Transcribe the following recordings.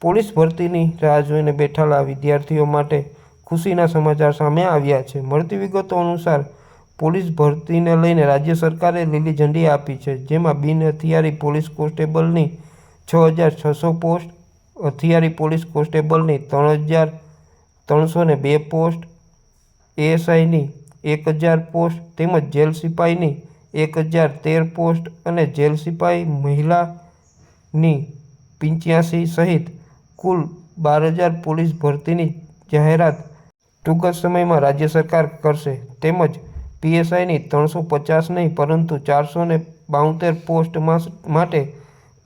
Police ભરતીની રાહ જોઈને બેઠેલા વિદ્યાર્થીઓ માટે ખુશીના સમાચાર સામે આવ્યા છે। મળતી વિગતો અનુસાર પોલીસ ભરતીને લઈને રાજ્ય સરકારે લીલી ઝંડી આપી છે, જેમાં બિન હથિયારી પોલીસ કોન્સ્ટેબલની 6,600 પોસ્ટ, હથિયારી પોલીસ કોન્સ્ટેબલની 3,302 પોસ્ટ, એએસઆઈની 1,000 પોસ્ટ તેમજ જેલ સિપાહીની 1,013 પોસ્ટ અને જેલ સિપાહી મહિલાની 85 સહિત કુલ 12,000 પોલીસ ભરતીની જાહેરાત ટૂંક જ સમયમાં રાજ્ય સરકાર કરશે। તેમજ પીએસઆઈની 350 નહીં પરંતુ 472 પોસ્ટ માટે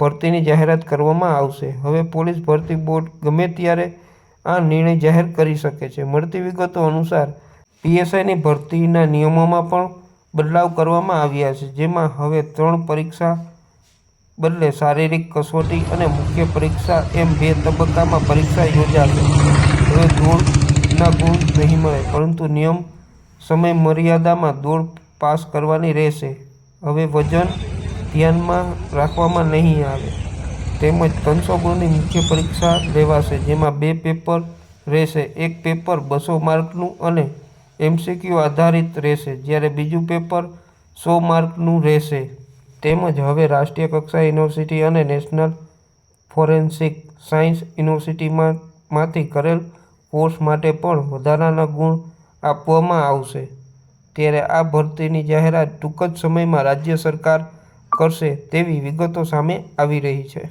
ભરતીની જાહેરાત કરવામાં આવશે। હવે પોલીસ ભરતી બોર્ડ ગમે ત્યારે આ નિર્ણય જાહેર કરી શકે છે। મળતી વિગતો અનુસાર પીએસઆઈની ભરતીના નિયમોમાં પણ બદલાવ કરવામાં આવ્યા છે, જેમાં હવે 3 પરીક્ષા બદલે શારીરિક કસોટી અને મુખ્ય પરીક્ષા એમ 2 તબક્કામાં પરીક્ષા યોજાશે। હવે દોડના ગુણ નહીં મળે, પરંતુ નિયમ સમય મર્યાદામાં દોડ પાસ કરવાની રહેશે। હવે વજન ધ્યાનમાં રાખવામાં નહીં આવે, તેમજ 300 ગુણની મુખ્ય પરીક્ષા લેવાશે, જેમાં 2 પેપર રહેશે। એક પેપર 200 માર્કનું અને એમસીક્યુ આધારિત રહેશે, જ્યારે બીજું પેપર 100 માર્કનું રહેશે। તેમજ હવે રાષ્ટ્રીય કક્ષાએ યુનિવર્સિટી અને નેશનલ ફોરેન્સિક સાયન્સ યુનિવર્સિટીમાંથી કરેલ કોર્સ માટે પણ વધારાના ગુણ આપવામાં આવશે। ત્યારે આ ભરતીની જાહેરાત ટૂંક જ સમયમાં રાજ્ય સરકાર કરશે તેવી વિગતો સામે આવી રહી છે।